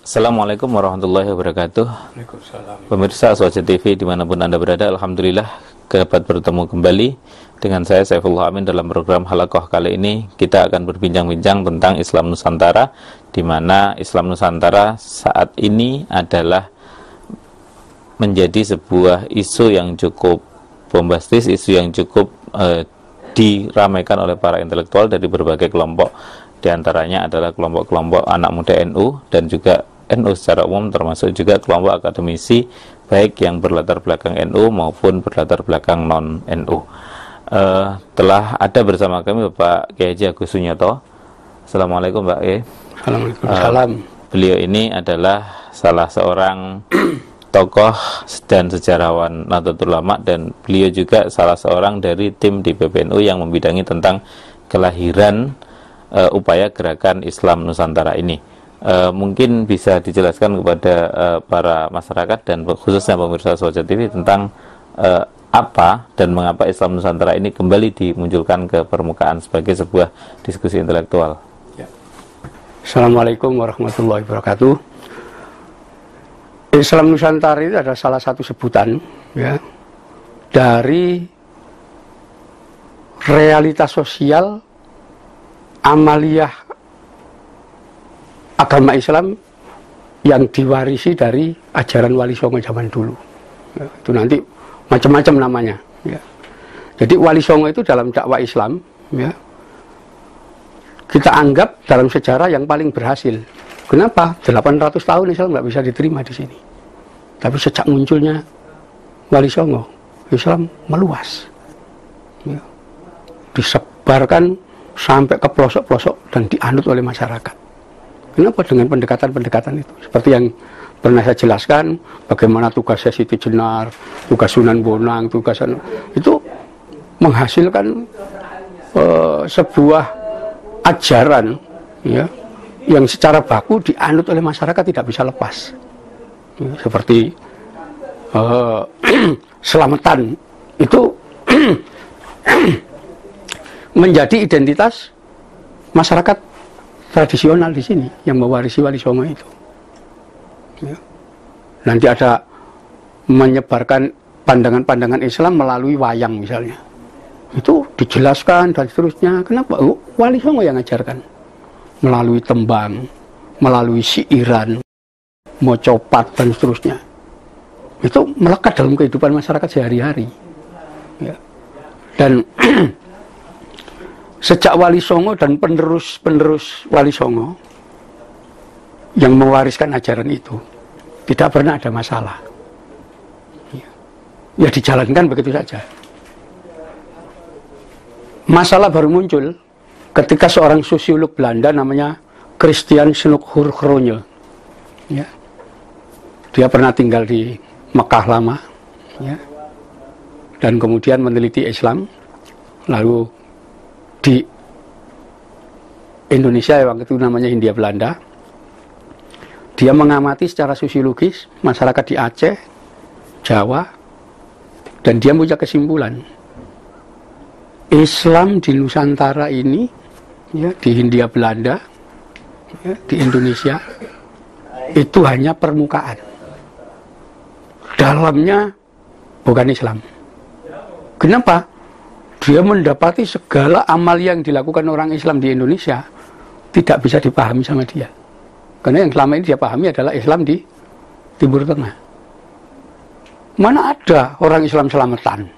Assalamualaikum warahmatullahi wabarakatuh. Waalaikumsalam. Pemirsa Aswaja TV dimanapun Anda berada, Alhamdulillah dapat bertemu kembali dengan saya Saifullah Amin dalam program Halaqah. Kali ini kita akan berbincang-bincang tentang Islam Nusantara, di mana Islam Nusantara saat ini adalah menjadi sebuah isu yang cukup bombastis, isu yang cukup diramaikan oleh para intelektual dari berbagai kelompok. Di antaranya adalah kelompok-kelompok anak muda NU dan juga NU secara umum, termasuk juga kelompok akademisi baik yang berlatar belakang NU maupun berlatar belakang non-NU. Telah ada bersama kami Bapak Kiai Haji Agus Sunyoto. Assalamualaikum Pak Kiai. Assalamualaikum. Beliau ini adalah salah seorang tokoh dan sejarawan Nahdlatul Ulama, dan beliau juga salah seorang dari tim di PBNU yang membidangi tentang kelahiran upaya gerakan Islam Nusantara ini. Mungkin bisa dijelaskan kepada para masyarakat dan khususnya pemirsa Aswaja TV tentang apa dan mengapa Islam Nusantara ini kembali dimunculkan ke permukaan sebagai sebuah diskusi intelektual. Ya. Assalamualaikum warahmatullahi wabarakatuh. Islam Nusantara itu adalah salah satu sebutan ya dari realitas sosial amaliyah agama Islam yang diwarisi dari ajaran Wali Songo zaman dulu. Ya, itu nanti macam-macam namanya. Ya. Jadi Wali Songo itu dalam dakwah Islam, ya, kita anggap dalam sejarah yang paling berhasil. Kenapa? 800 tahun Islam nggak bisa diterima di sini. Tapi sejak munculnya Wali Songo, Islam meluas, ya, disebarkan sampai ke pelosok-pelosok dan dianut oleh masyarakat. Kenapa? Dengan pendekatan-pendekatan itu. Seperti yang pernah saya jelaskan, bagaimana tugasnya Siti Jenar, tugas Sunan Bonang, itu menghasilkan sebuah ajaran ya, yang secara baku dianut oleh masyarakat, tidak bisa lepas. Ya, seperti selamatan itu menjadi identitas masyarakat tradisional di sini yang mewarisi Wali Songo itu. Ya. Nanti ada menyebarkan pandangan-pandangan Islam melalui wayang misalnya. Itu dijelaskan dan seterusnya. Kenapa? Wali Songo yang ngajarkan. Melalui tembang, melalui siiran, mocopat dan seterusnya. Itu melekat dalam kehidupan masyarakat sehari-hari. Ya. Dan sejak Wali Songo dan penerus-penerus Wali Songo yang mewariskan ajaran itu, tidak pernah ada masalah. Ya dijalankan begitu saja. Masalah baru muncul ketika seorang sosiolog Belanda namanya Christian Schunck-Hurgronje. Ya. Dia pernah tinggal di Mekah lama, ya, dan kemudian meneliti Islam, lalu di Indonesia waktu itu namanya Hindia Belanda. Dia mengamati secara sosiologis masyarakat di Aceh, Jawa, dan dia punya kesimpulan Islam di Nusantara ini, ya, di Hindia Belanda, ya, di Indonesia itu hanya permukaan, dalamnya bukan Islam. Kenapa? Dia mendapati segala amal yang dilakukan orang Islam di Indonesia tidak bisa dipahami sama dia. Karena yang selama ini dia pahami adalah Islam di Timur Tengah. Mana ada orang Islam selamatan,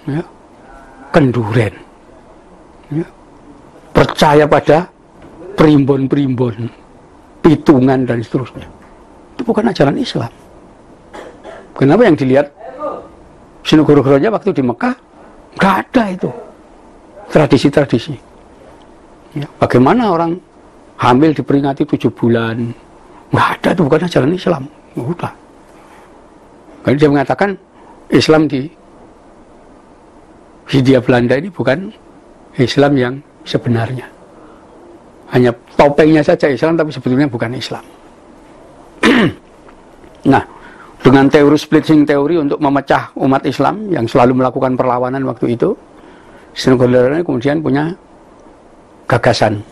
ya, kenduren, ya, percaya pada primbon-primbon, pitungan dan seterusnya. Itu bukan ajaran Islam. Kenapa yang dilihat Schunck-Hurgronje waktu di Mekah? Nggak ada itu tradisi-tradisi. Ya, bagaimana orang hamil diperingati 7 bulan? Nggak ada, itu bukan ajaran Islam. Udah. Karena dia mengatakan Islam di Hindia Belanda ini bukan Islam yang sebenarnya. Hanya topengnya saja Islam, tapi sebetulnya bukan Islam. Nah, dengan teori splitting teori untuk memecah umat Islam yang selalu melakukan perlawanan waktu itu, Schunck-Hurgronje kemudian punya gagasan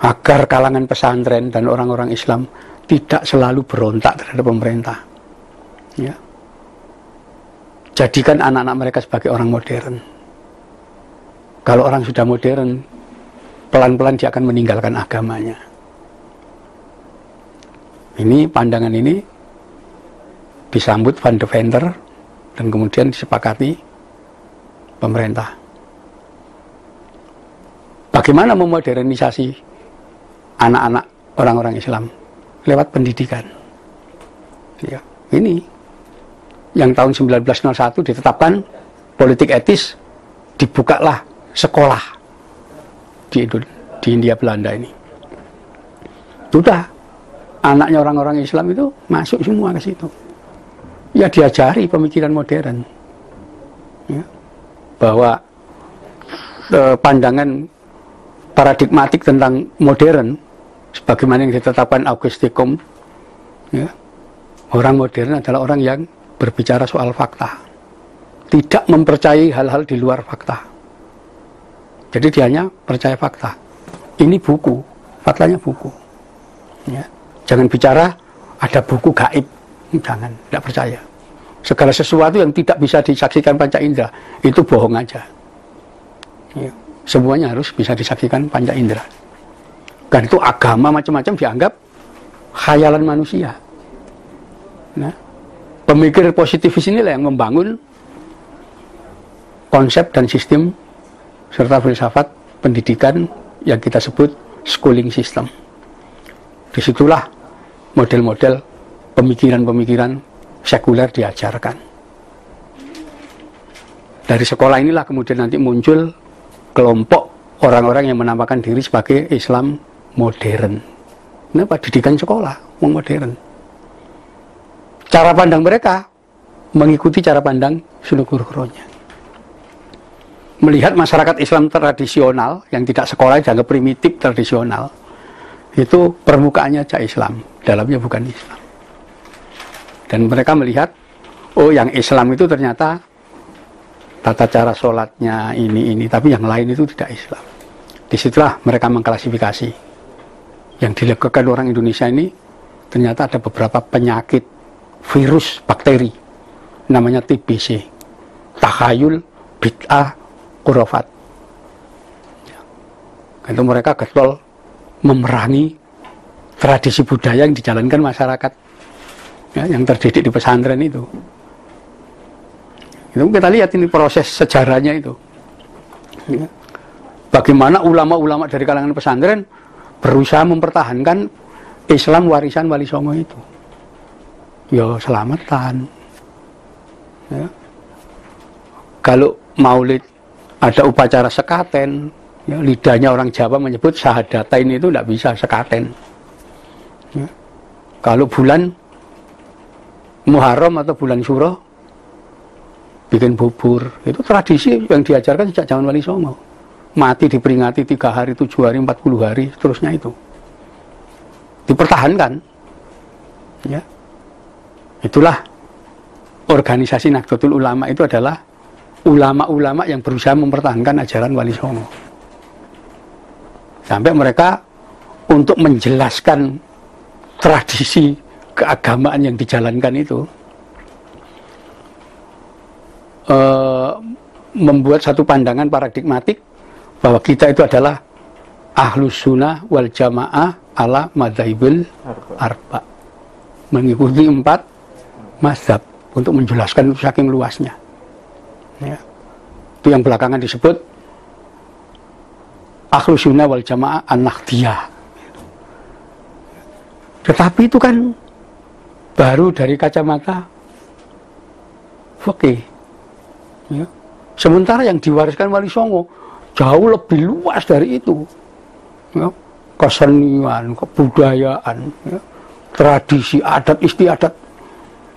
agar kalangan pesantren dan orang-orang Islam tidak selalu berontak terhadap pemerintah. Ya. Jadikan anak-anak mereka sebagai orang modern. Kalau orang sudah modern, pelan-pelan dia akan meninggalkan agamanya. Ini pandangan ini disambut Van Deventer dan kemudian disepakati pemerintah. Bagaimana memodernisasi anak-anak orang-orang Islam? Lewat pendidikan. Ya, ini yang tahun 1901 ditetapkan politik etis, dibukalah sekolah di Hindia Belanda ini. Sudah, anaknya orang-orang Islam itu masuk semua ke situ. Ya diajari pemikiran modern. Ya, bahwa pandangan paradigmatik tentang modern sebagaimana yang ditetapkan Auguste Comte, ya, orang modern adalah orang yang berbicara soal fakta, tidak mempercayai hal-hal di luar fakta. Jadi dia hanya percaya fakta. Ini buku, faktanya buku. Ya. Jangan bicara ada buku gaib, jangan, tidak percaya. Segala sesuatu yang tidak bisa disaksikan panca indera itu bohong aja. Ya. Semuanya harus bisa disaksikan panca indera. Dan itu agama macam-macam dianggap khayalan manusia. Nah, pemikir positivis inilah yang membangun konsep dan sistem serta filsafat pendidikan yang kita sebut schooling system. Disitulah model-model pemikiran-pemikiran sekuler diajarkan. Dari sekolah inilah kemudian nanti muncul kelompok orang-orang yang menamakan diri sebagai Islam modern. Kenapa? Didikan sekolah, modern. Cara pandang mereka mengikuti cara pandang Sunan Guru-gurunya. Melihat masyarakat Islam tradisional yang tidak sekolah dianggap primitif tradisional, itu permukaannya aja Islam, dalamnya bukan Islam. Dan mereka melihat, oh yang Islam itu ternyata tata cara sholatnya ini, tapi yang lain itu tidak Islam. Disitulah mereka mengklasifikasi. Yang dilakukan orang Indonesia ini ternyata ada beberapa penyakit virus bakteri, namanya TBC, takhayul bid'ah khurafat. Itu mereka getol memerangi tradisi budaya yang dijalankan masyarakat, ya, yang terdidik di pesantren itu. Itu kita lihat ini proses sejarahnya itu. Ya. Bagaimana ulama-ulama dari kalangan pesantren berusaha mempertahankan Islam warisan Wali Songo itu. Ya selamatan. Ya. Kalau maulid ada upacara sekaten, ya, lidahnya orang Jawa menyebut syahadatain itu tidak bisa sekaten. Ya. Kalau bulan Muharram atau bulan Syuro bikin bubur, itu tradisi yang diajarkan sejak zaman Wali Songo. Mati diperingati 3 hari, 7 hari, 40 hari, seterusnya itu dipertahankan. Ya. Itulah organisasi Nahdlatul Ulama, itu adalah ulama-ulama yang berusaha mempertahankan ajaran Wali Songo. Sampai mereka untuk menjelaskan tradisi keagamaan yang dijalankan itu membuat satu pandangan paradigmatik bahwa kita itu adalah ahlus sunnah wal jamaah ala madzhabil arba, mengikuti 4 mazhab untuk menjelaskan saking luasnya. Ya. Itu yang belakangan disebut ahlus sunnah wal jamaah an-Nahdiyah. Tetapi itu kan baru dari kacamata fikih. Ya. Sementara yang diwariskan Wali Songo jauh lebih luas dari itu. Ya. Kesenian, kebudayaan, ya. Tradisi, adat istiadat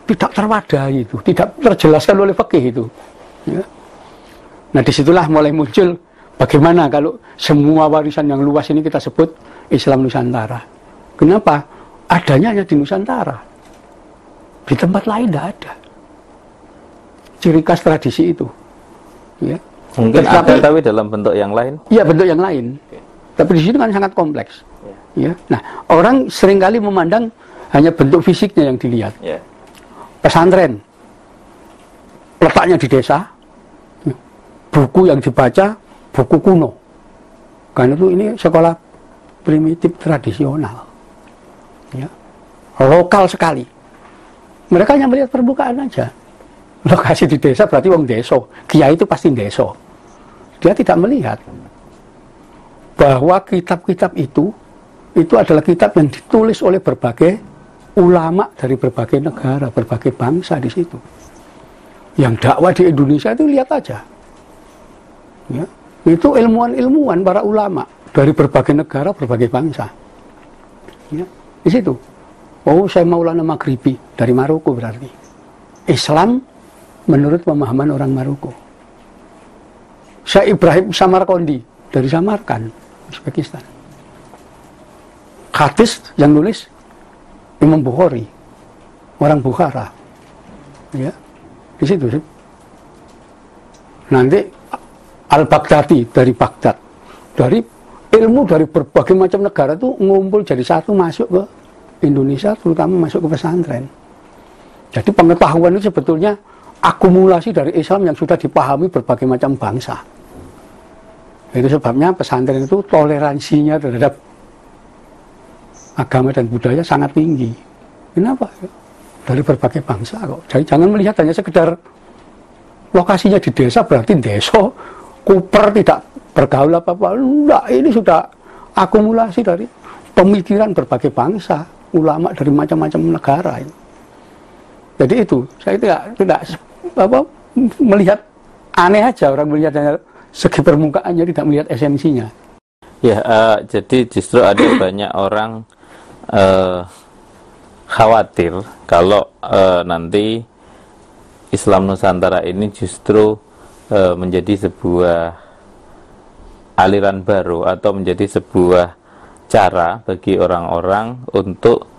tidak terwadai itu, tidak terjelaskan oleh fikih itu. Ya. Nah disitulah mulai muncul bagaimana kalau semua warisan yang luas ini kita sebut Islam Nusantara. Kenapa? Adanya hanya di Nusantara. Di tempat lain tidak ada. Ciri khas tradisi itu. Ya. Mungkin ada tapi dalam bentuk yang lain. Iya, bentuk yang lain. Okay. Tapi di sini kan sangat kompleks. Ya. Nah, orang seringkali memandang hanya bentuk fisiknya yang dilihat. Yeah. Pesantren, letaknya di desa, buku yang dibaca, buku kuno. Karena itu ini sekolah primitif tradisional. Ya. Lokal sekali. Mereka hanya melihat permukaan aja. Lokasi di desa berarti wong deso. Kiai itu pasti deso. Dia tidak melihat bahwa kitab-kitab itu adalah kitab yang ditulis oleh berbagai ulama dari berbagai negara, berbagai bangsa di situ. Yang dakwah di Indonesia itu lihat aja. Ya, itu ilmuwan-ilmuwan para ulama dari berbagai negara, berbagai bangsa. Ya, di situ. Oh, saya Maulana Maghribi dari Maroko berarti. Islam menurut pemahaman orang Maroko. Saya Ibrahim Samarkandi dari Samarkand, Uzbekistan. Hadis yang nulis Imam Bukhari, orang Bukhara. Ya, di situ sih. Nanti Al-Baghdadi dari Baghdad. Dari ilmu dari berbagai macam negara itu ngumpul jadi satu masuk ke Indonesia, terutama masuk ke pesantren. Jadi pengetahuan itu sebetulnya akumulasi dari Islam yang sudah dipahami berbagai macam bangsa. Itu sebabnya pesantren itu toleransinya terhadap agama dan budaya sangat tinggi. Kenapa? Dari berbagai bangsa kok. Jadi jangan melihat hanya sekedar lokasinya di desa berarti deso, kuper, tidak bergaul apa-apa. Enggak, ini sudah akumulasi dari pemikiran berbagai bangsa, ulama dari macam-macam negara. Jadi itu, saya tidak melihat aneh aja orang melihatnya segi permukaannya, tidak melihat esensinya. Ya, jadi justru ada banyak orang khawatir kalau nanti Islam Nusantara ini justru menjadi sebuah aliran baru atau menjadi sebuah cara bagi orang-orang untuk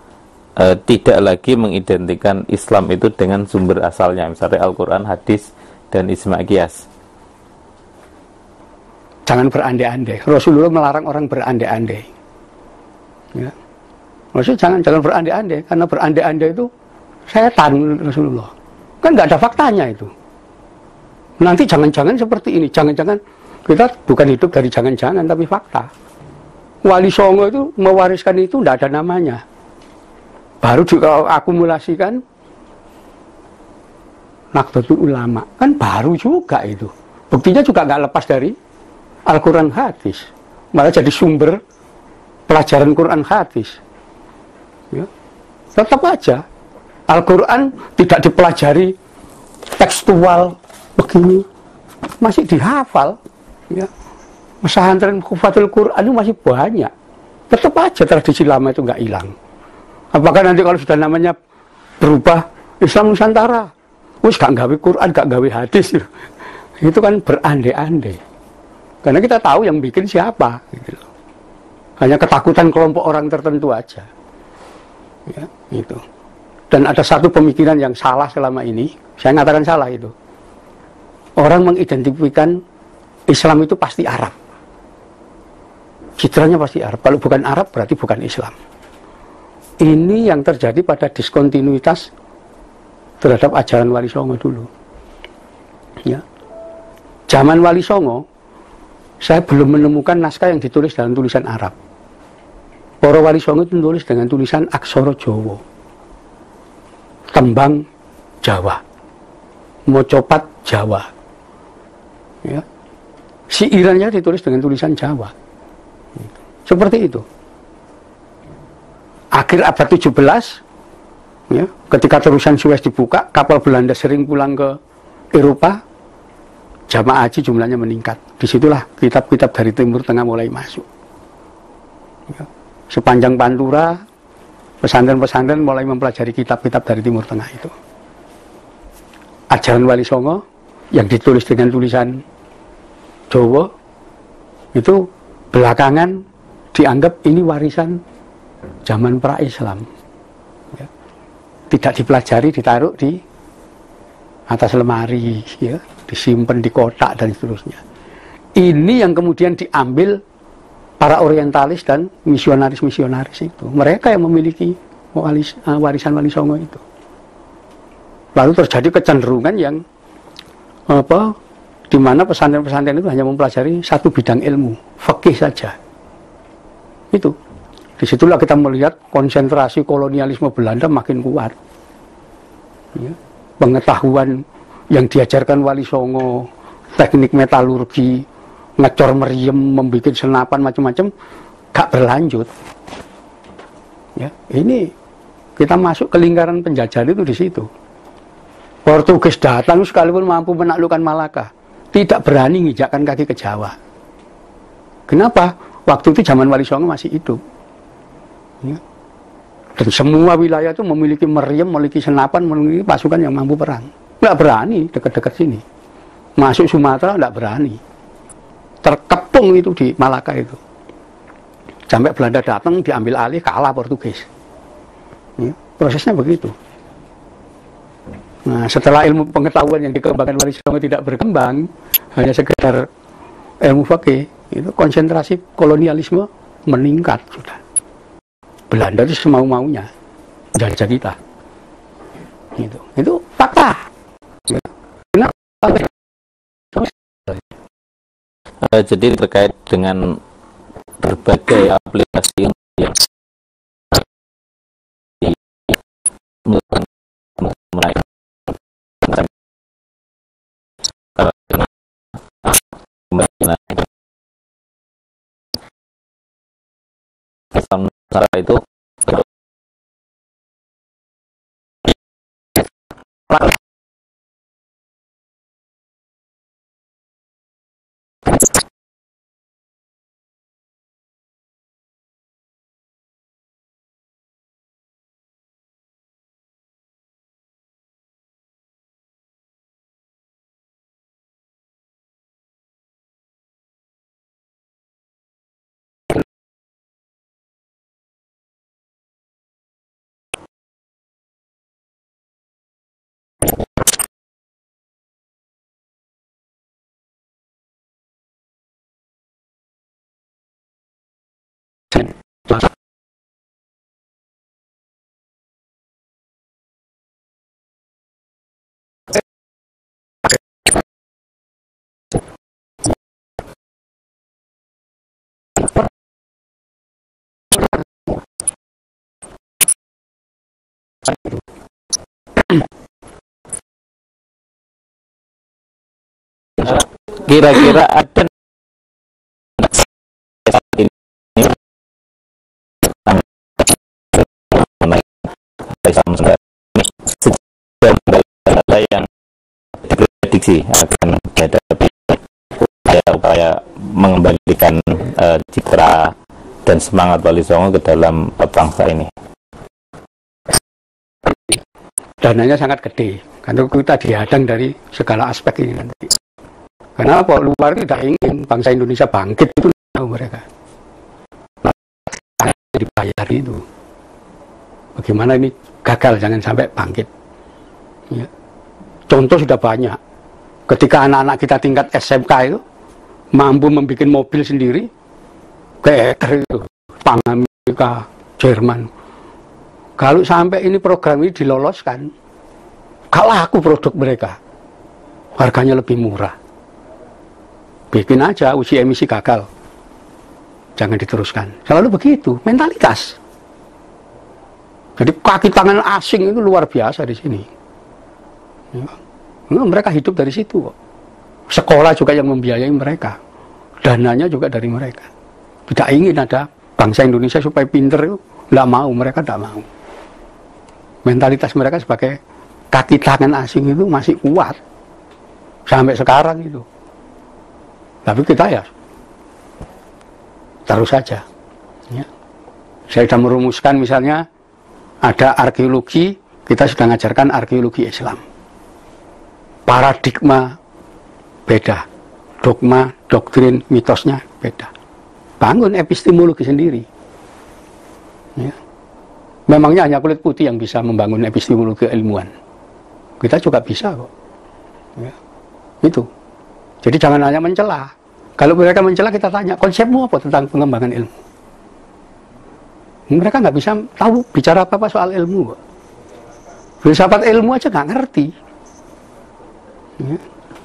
tidak lagi mengidentikan Islam itu dengan sumber asalnya, misalnya Al-Quran, hadis, dan ijma' qiyas. Jangan berandai-andai. Rasulullah melarang orang berandai-andai. Ya. Maksudnya jangan berandai-andai, karena berandai-andai itu setan Rasulullah. Kan nggak ada faktanya itu. Nanti jangan-jangan seperti ini, jangan-jangan kita bukan hidup dari jangan-jangan tapi fakta. Wali Songo itu mewariskan itu nggak ada namanya. Baru diakumulasikan Nahdlatul Ulama, kan baru juga itu. Buktinya juga nggak lepas dari Al-Quran hadis, malah jadi sumber pelajaran Quran hadis. Ya. Tetap aja Al-Quran tidak dipelajari tekstual begini, masih dihafal. Ya. Pesantren Hufatul Quran itu masih banyak. Tetap aja tradisi lama itu nggak hilang. Apakah nanti kalau sudah namanya berubah Islam Nusantara, wis gak gawe Quran, gak gawe hadis, itu kan berandai-andai. Karena kita tahu yang bikin siapa, gitu. Hanya ketakutan kelompok orang tertentu aja. Ya, gitu. Dan ada satu pemikiran yang salah selama ini, saya ngatakan salah itu. Orang mengidentifikkan Islam itu pasti Arab. Citranya pasti Arab. Kalau bukan Arab berarti bukan Islam. Ini yang terjadi pada diskontinuitas terhadap ajaran Wali Songo dulu. Ya. Zaman Wali Songo, saya belum menemukan naskah yang ditulis dalam tulisan Arab. Para Wali Songo itu tulis dengan tulisan aksara Jawa, tembang Jawa, mocopat Jawa. Ya. Siirannya ditulis dengan tulisan Jawa. Seperti itu. Akhir abad 17, ya, ketika terusan Suez dibuka, kapal Belanda sering pulang ke Eropa, jamaah haji jumlahnya meningkat. Disitulah kitab-kitab dari Timur Tengah mulai masuk. Ya. Sepanjang Pantura, pesantren-pesantren mulai mempelajari kitab-kitab dari Timur Tengah itu. Ajaran Wali Songo yang ditulis dengan tulisan Jawa itu belakangan dianggap ini warisan zaman pra-Islam. Ya. Tidak dipelajari, ditaruh di atas lemari, ya, disimpan di kotak dan seterusnya. Ini yang kemudian diambil para orientalis dan misionaris-misionaris itu. Mereka yang memiliki warisan Wali Songo itu. Lalu terjadi kecenderungan yang di mana pesantren-pesantren itu hanya mempelajari satu bidang ilmu, fikih saja. Itu. Disitulah kita melihat konsentrasi kolonialisme Belanda makin kuat. Ya. Pengetahuan yang diajarkan Wali Songo, teknik metalurgi, ngecor meriem, membuat senapan macam-macam, gak berlanjut. Ya, ini kita masuk ke lingkaran penjajahan itu di situ. Portugis datang sekalipun mampu menaklukkan Malaka, tidak berani menginjakkan kaki ke Jawa. Kenapa? Waktu itu zaman Wali Songo masih hidup. Ya. Dan semua wilayah itu memiliki meriam, memiliki senapan, memiliki pasukan yang mampu perang. Nggak berani dekat-dekat sini. Masuk Sumatera nggak berani. Terkepung itu di Malaka itu. Sampai Belanda datang, diambil alih, kalah Portugis. Ya. Prosesnya begitu. Nah, setelah ilmu pengetahuan yang dikembangkan Wali Songo tidak berkembang, hanya sekedar ilmu fikih, itu konsentrasi kolonialisme meningkat sudah. Belanda itu semau-maunya jajah kita. Gitu. Itu fakta. Kenapa? Jadi terkait dengan berbagai aplikasi yang itu kira-kira ada yang diprediksi akan ada upaya mengembalikan citra dan semangat Wali Songo ke dalam bangsa ini. Dananya sangat gede, karena kita dihadang dari segala aspek ini nanti. Karena luar tidak ingin bangsa Indonesia bangkit, itu tahu mereka. Dibayar itu. Bagaimana ini gagal, jangan sampai bangkit. Ya. Contoh sudah banyak. Ketika anak-anak kita tingkat SMK itu mampu membuat mobil sendiri, kayak itu, Jepang, Amerika, Jerman. Kalau sampai ini program ini diloloskan, gak laku produk mereka, harganya lebih murah. Bikin aja uji emisi gagal, jangan diteruskan. Selalu begitu, mentalitas. Jadi kaki tangan asing itu luar biasa di sini. Ya. Mereka hidup dari situ kok. Sekolah juga yang membiayai mereka, dananya juga dari mereka. Tidak ingin ada bangsa Indonesia supaya pinter itu, tidak mau, mereka tidak mau. Mentalitas mereka sebagai kaki tangan asing itu masih kuat sampai sekarang itu. Tapi kita ya terus saja. Ya. Saya sudah merumuskan misalnya ada arkeologi, kita sudah mengajarkan arkeologi Islam. Paradigma beda, dogma, doktrin, mitosnya beda. Bangun epistemologi sendiri. Ya. Memangnya hanya kulit putih yang bisa membangun epistemologi ilmuwan. Kita juga bisa kok. Ya. Itu. Jadi jangan hanya mencela. Kalau mereka mencela, kita tanya, konsepmu apa tentang pengembangan ilmu? Mereka nggak bisa tahu bicara apa-apa soal ilmu. Filsafat ilmu aja nggak ngerti. Ya.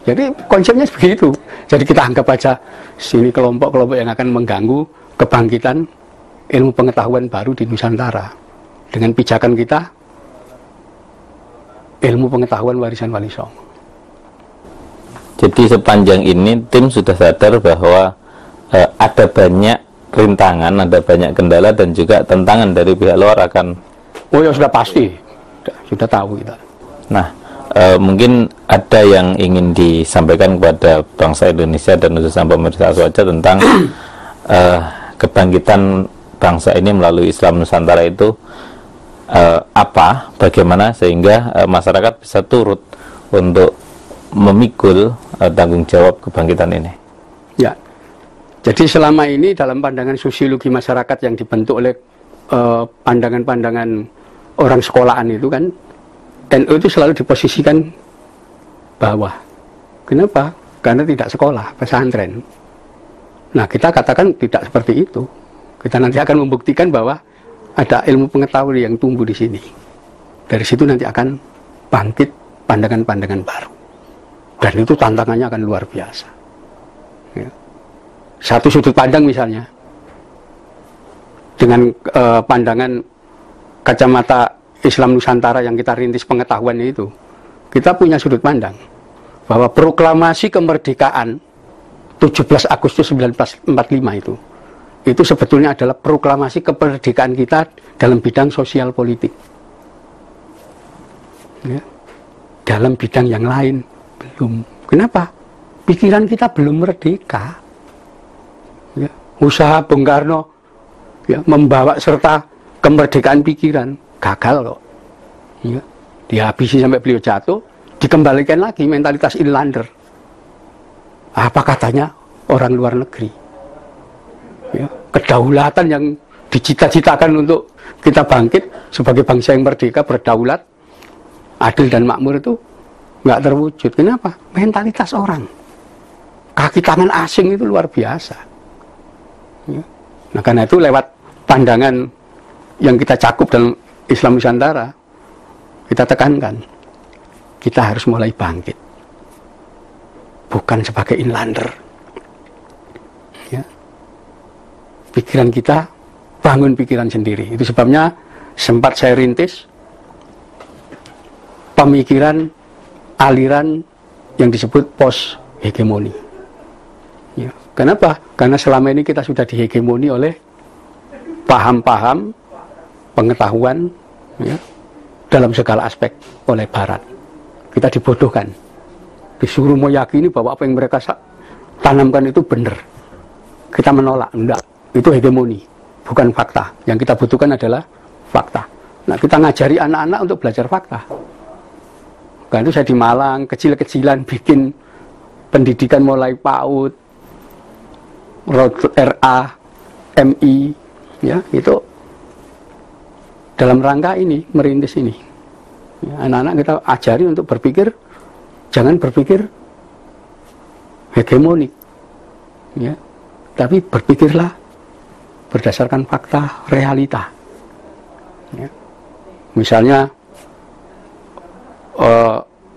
Jadi konsepnya begitu. Jadi kita anggap aja sini kelompok-kelompok yang akan mengganggu kebangkitan ilmu pengetahuan baru di Nusantara. Dengan pijakan kita, ilmu pengetahuan warisan Wali Songo. Jadi sepanjang ini tim sudah sadar bahwa ada banyak rintangan, ada banyak kendala dan juga tantangan dari pihak luar akan. Oh ya sudah pasti, sudah tahu kita. Nah, mungkin ada yang ingin disampaikan kepada bangsa Indonesia dan khususnya pemirsa Aswaja tentang kebangkitan bangsa ini melalui Islam Nusantara itu apa, bagaimana sehingga masyarakat bisa turut untuk memikul tanggung jawab kebangkitan ini. Ya, jadi selama ini dalam pandangan sosiologi masyarakat yang dibentuk oleh pandangan-pandangan orang sekolahan itu kan, NU itu selalu diposisikan bawah. Kenapa? Karena tidak sekolah, pesantren. Nah, kita katakan tidak seperti itu. Kita nanti akan membuktikan bahwa ada ilmu pengetahuan yang tumbuh di sini. Dari situ nanti akan bangkit pandangan-pandangan baru. Dan itu tantangannya akan luar biasa. Ya. Satu sudut pandang misalnya, dengan pandangan kacamata Islam Nusantara yang kita rintis pengetahuannya itu, kita punya sudut pandang bahwa proklamasi kemerdekaan 17 Agustus 1945 itu sebetulnya adalah proklamasi kemerdekaan kita dalam bidang sosial politik. Ya. Dalam bidang yang lain belum. Kenapa? Pikiran kita belum merdeka. Ya. Usaha Bung Karno ya, membawa serta kemerdekaan pikiran gagal kok. Ya. Dihabisi sampai beliau jatuh, dikembalikan lagi mentalitas inlander. Apa katanya orang luar negeri? Ya. Kedaulatan yang dicita-citakan untuk kita bangkit sebagai bangsa yang merdeka, berdaulat, adil dan makmur itu nggak terwujud. Kenapa? Mentalitas orang. Kaki tangan asing itu luar biasa. Ya. Nah, karena itu lewat pandangan yang kita cakup dalam Islam Nusantara, kita tekankan, kita harus mulai bangkit. Bukan sebagai inlander. Ya. Pikiran kita, bangun pikiran sendiri. Itu sebabnya sempat saya rintis pemikiran aliran yang disebut post hegemoni. Ya. Kenapa? Karena selama ini kita sudah dihegemoni oleh paham-paham pengetahuan ya, dalam segala aspek oleh Barat. Kita dibodohkan, disuruh meyakini bahwa apa yang mereka tanamkan itu benar. Kita menolak, enggak, itu hegemoni, bukan fakta. Yang kita butuhkan adalah fakta. Nah, kita ngajari anak-anak untuk belajar fakta. Karena itu saya di Malang, kecil-kecilan bikin pendidikan mulai PAUD, RA, MI, ya, itu dalam rangka ini, merintis ini. Ya, anak-anak kita ajari untuk berpikir, jangan berpikir hegemonik, ya, tapi berpikirlah berdasarkan fakta, realita. Ya. Misalnya,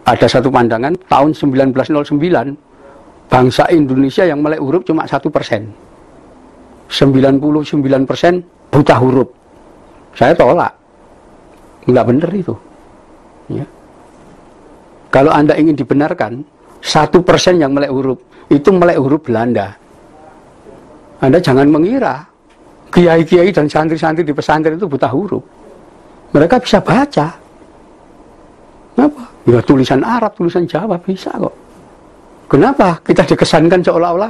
ada satu pandangan tahun 1909 bangsa Indonesia yang melek huruf cuma 1%, 99% buta huruf. Saya tolak, nggak benar itu. Ya. Kalau Anda ingin dibenarkan 1% yang melek huruf itu melek huruf Belanda. Anda jangan mengira kiai-kiai dan santri-santri di pesantren itu buta huruf. Mereka bisa baca. Kenapa? Ya tulisan Arab, tulisan Jawa bisa kok. Kenapa kita dikesankan seolah-olah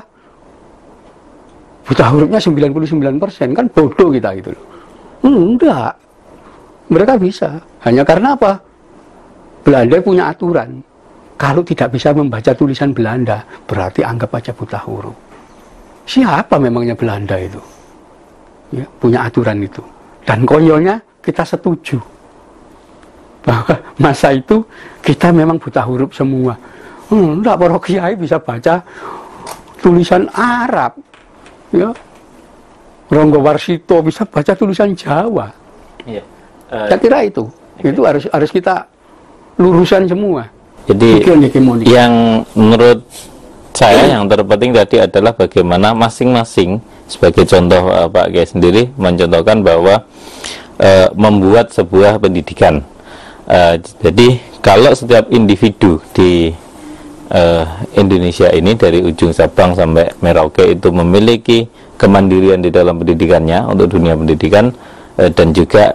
buta hurufnya 99%? Kan bodoh kita gitu loh. Enggak. Mereka bisa. Hanya karena apa? Belanda punya aturan. Kalau tidak bisa membaca tulisan Belanda, berarti anggap aja buta huruf. Siapa memangnya Belanda itu? Ya, punya aturan itu. Dan konyolnya kita setuju bahwa masa itu kita memang buta huruf semua. Enggak, para kiai bisa baca tulisan Arab, ya. Ronggo Warsito bisa baca tulisan Jawa. Iya. Saya kira itu harus kita lurusan semua. Jadi yang menurut saya yang terpenting tadi adalah bagaimana masing-masing sebagai contoh Pak Kiai sendiri mencontohkan bahwa membuat sebuah pendidikan. Jadi kalau setiap individu di Indonesia ini dari ujung Sabang sampai Merauke itu memiliki kemandirian di dalam pendidikannya untuk dunia pendidikan dan juga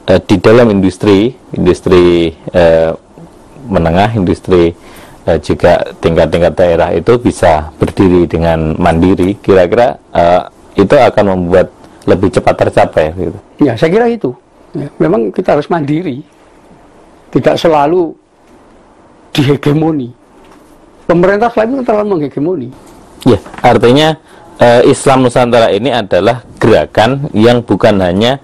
di dalam industri menengah, industri juga tingkat-tingkat daerah itu bisa berdiri dengan mandiri, kira-kira itu akan membuat lebih cepat tercapai gitu. Ya, saya kira itu. Ya, memang kita harus mandiri, tidak selalu dihegemoni. Pemerintah selain itu terlalu menghegemoni. Ya, artinya Islam Nusantara ini adalah gerakan yang bukan hanya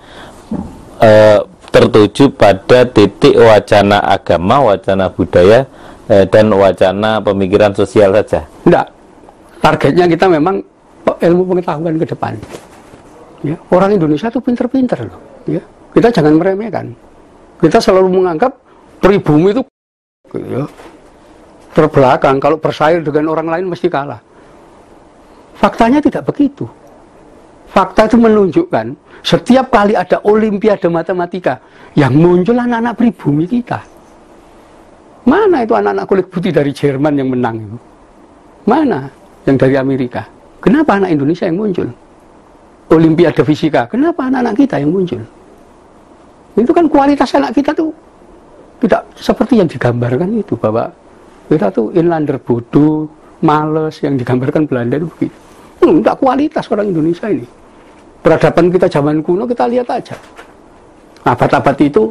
tertuju pada titik wacana agama, wacana budaya, dan wacana pemikiran sosial saja. Tidak. Targetnya kita memang ilmu pengetahuan ke depan. Ya, orang Indonesia itu pinter-pinter loh. Ya, kita jangan meremehkan. Kita selalu menganggap pribumi itu ya, terbelakang. Kalau bersaing dengan orang lain mesti kalah. Faktanya tidak begitu. Fakta itu menunjukkan setiap kali ada olimpiade matematika yang muncul anak-anak pribumi kita. Mana itu anak-anak kulit putih dari Jerman yang menang itu? Mana yang dari Amerika? Kenapa anak Indonesia yang muncul? Olimpiade fisika, kenapa anak-anak kita yang muncul? Itu kan kualitas anak kita tuh tidak seperti yang digambarkan itu, bahwa kita tuh inlander bodoh, males, yang digambarkan Belanda itu begitu. Enggak, kualitas orang Indonesia ini. Peradaban kita zaman kuno kita lihat aja. Abad-abad itu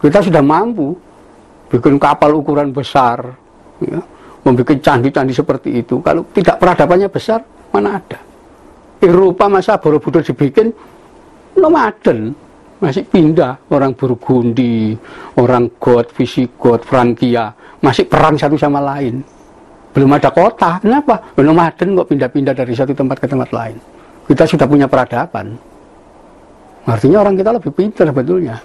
kita sudah mampu bikin kapal ukuran besar, ya, membuat candi-candi seperti itu. Kalau tidak peradabannya besar, mana ada? Eropa masa Borobudur dibikin nomaden, masih pindah orang Burgundi, orang Goth, Visigoth, Frankia, masih perang satu sama lain. Belum ada kota, kenapa? Nomaden kok pindah-pindah dari satu tempat ke tempat lain. Kita sudah punya peradaban. Artinya orang kita lebih pintar sebetulnya.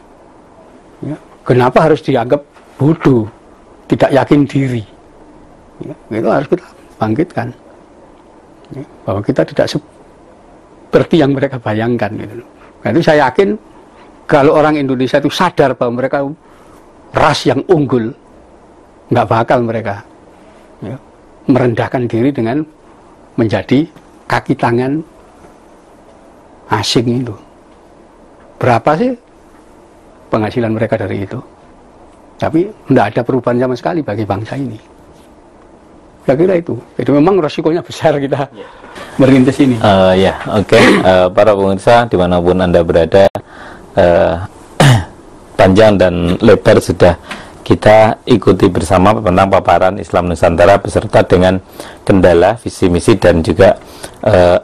Ya. Kenapa harus dianggap bodoh, tidak yakin diri? Ya, itu harus kita bangkitkan. Ya, bahwa kita tidak seperti yang mereka bayangkan. Gitu. Nah, itu saya yakin kalau orang Indonesia itu sadar bahwa mereka ras yang unggul, nggak bakal mereka ya, merendahkan diri dengan menjadi kaki tangan asing itu. Berapa sih penghasilan mereka dari itu? Tapi tidak ada perubahan sama sekali bagi bangsa ini. Saya kira itu. Jadi memang resikonya besar kita merintis ini. Oke. Para pemirsa dimanapun Anda berada, panjang dan lebar sudah kita ikuti bersama tentang paparan Islam Nusantara beserta dengan kendala, visi misi dan juga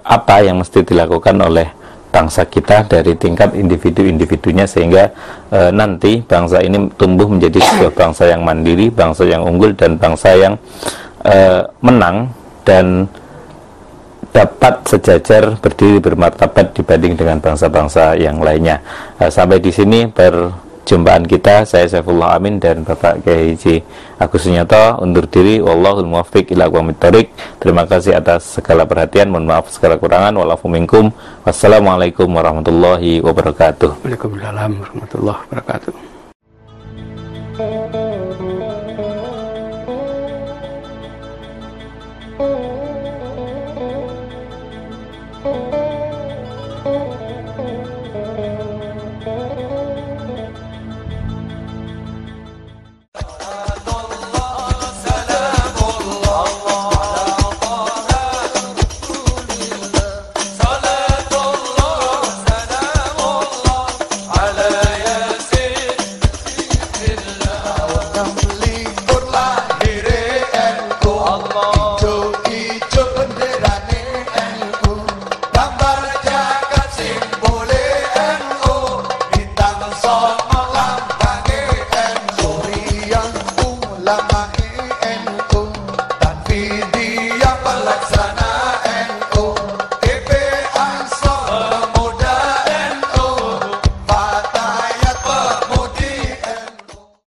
apa yang mesti dilakukan oleh bangsa kita dari tingkat individu-individunya sehingga nanti bangsa ini tumbuh menjadi sebuah bangsa yang mandiri, bangsa yang unggul dan bangsa yang menang dan dapat sejajar berdiri bermartabat dibanding dengan bangsa-bangsa yang lainnya. Sampai di sini perjumpaan kita. Saya Saifullah Amin dan Bapak Kiai Haji Agus Sunyoto undur diri. Wallahul muwaffiq ila aqwamit thoriq. Terima kasih atas segala perhatian. Mohon maaf segala kurangan. Walafu minkum. Wassalamualaikum warahmatullahi wabarakatuh. Waalaikumsalam warahmatullahi wabarakatuh.